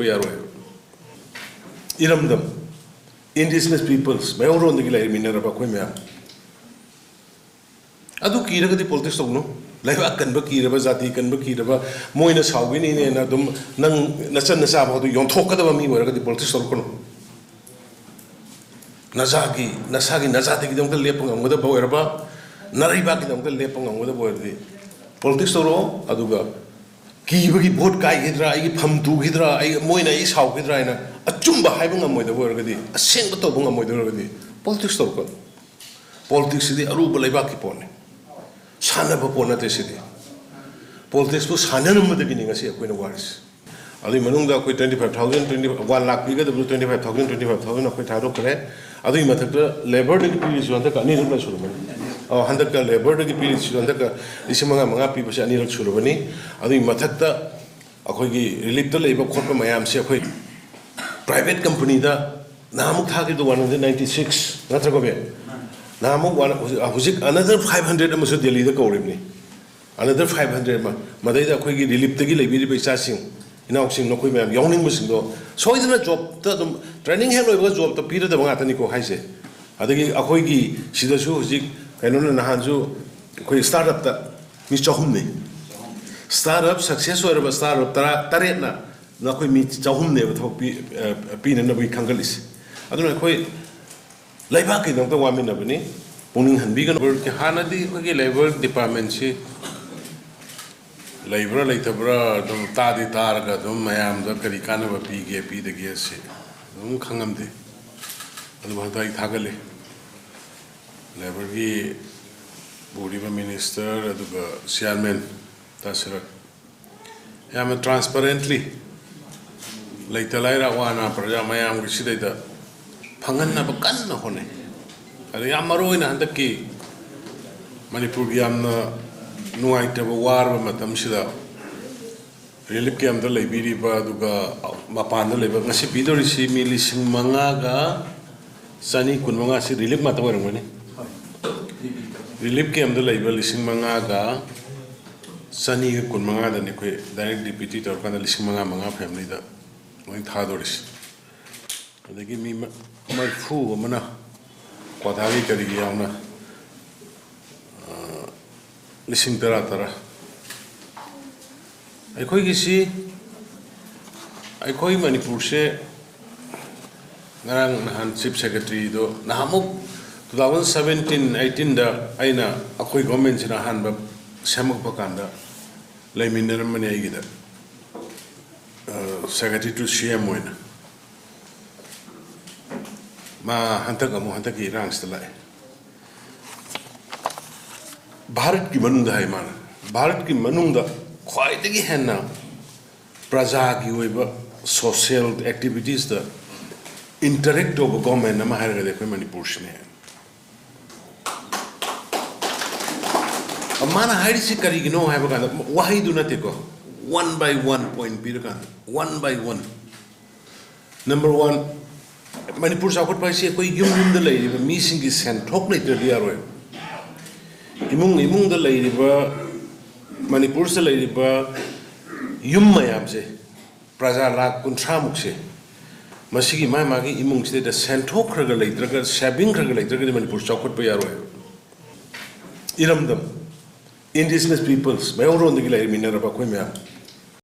यारो इरमदम indigenous peoples mayoron de lai minera ba khoi mya adu ki raga di politics to no laiwa kan ba ki raba jati kan ba ki raba moina sawgi ni ne na dum nang nachan na sa ba du yong thok ka da mi wa raga di politics to kono nazagi nazati ki dum ka lep ngam da ba wa ba narai ba ki dum ka lep ngam da ba di politics to ro adu ga ki ba ki vote kai gidra ai pham tu gidra ai moina ai saw gidra ina achumba haiba ngamoi da boy gadi aseng to bunga moi da gadi politics to ko politics di aru ba laiba ki pone sana ba pona te sidi politics bu sana num da gini ngasi ko na waris ali manung da ko 25000 1 lakh bi ga da 25000 ko tharo kare adu mathak da labor de ki ju anta ka ni rum la shuru mani handak da labor de ki ju anta ka isimanga manga pi ba se ani rak shuru bani adu mathak da akoi gi relief da leiba khotpa mayam se akoi private company da namuk thagi do 196 natra ko be namuk hujik another 500 amasu delhi da ko rimni another 500 ma madai da khoi gi relief tagi leibi ri paisa sing inauk sing nokoi mayam yongning musing do soidna job ta dum training he loiba job ta pira da banga tani ko haise adagi akhoi gi sida su hujik kaino na hanju khoi startup ta mi chahum ne startup success or ba startup taret na na khoi mi chahum ne ba thok pi na bi khangalis aduna khoi laiba ki dong ta wamin na bani puning hanbi ga ke hanadi khoi gi labor department si labor laitabra dum ta di tar ga dum mayam da kari kana ba pi de ge se dum khangam de adu ba ta thagale labor gi body minister adu ga chairman tasira yam transparently laita laira wana praja mayam gi sidai da phangan na bakan na hone adu yam maroi na handak ki manipur gi yam na nuai ta war ba matam sida relief camp da leibiri ba adu ga mapan da leiba ngasi bidori si milising manga ga sani kun manga si relief mata warang mani relief camp da leiba lising manga ga sani kun manga da ni koi direct deputy tor kan lising manga family da moi tha doris adagi mi marfu mana kwadhari kari yauna lising tara ai khoi gi si ai khoi manipur se ngarang nahan chief secretary do nahamuk 2017 18 da aina akhoi government sina han ba samak bakanda laiminner mani ai gi da secretary to CM moina ma hantak amu hantak ki ranks talai Bharat की मनुंग है मान भारत की मनुंग ख्वाइदगी हेना प्रजा की ओइबा social activities the interact of government नमा हारगा दे मणिपुर से अमाना हाइड से करिगिनो है बगा वही दु नते को 1 by 1 पॉइंट बिरका 1 by 1 नंबर 1 मणिपुर साउथ पाइसे कोई युम द लेरिबा मीसिंग की सेंथोक लेटर यारो इमुंग द लेरिबा मणिपुर से लेरिबा युम मयाम से प्रजा लाख 30 मुक से मसिगी मागी इमुंग से द सेंथोक खरगा लेद्रगा सेविंग खरगा लेद्रगा मणिपुर चौखट पे यारो इरमदम indigenous peoples mayoron de lai minera ba khoi mya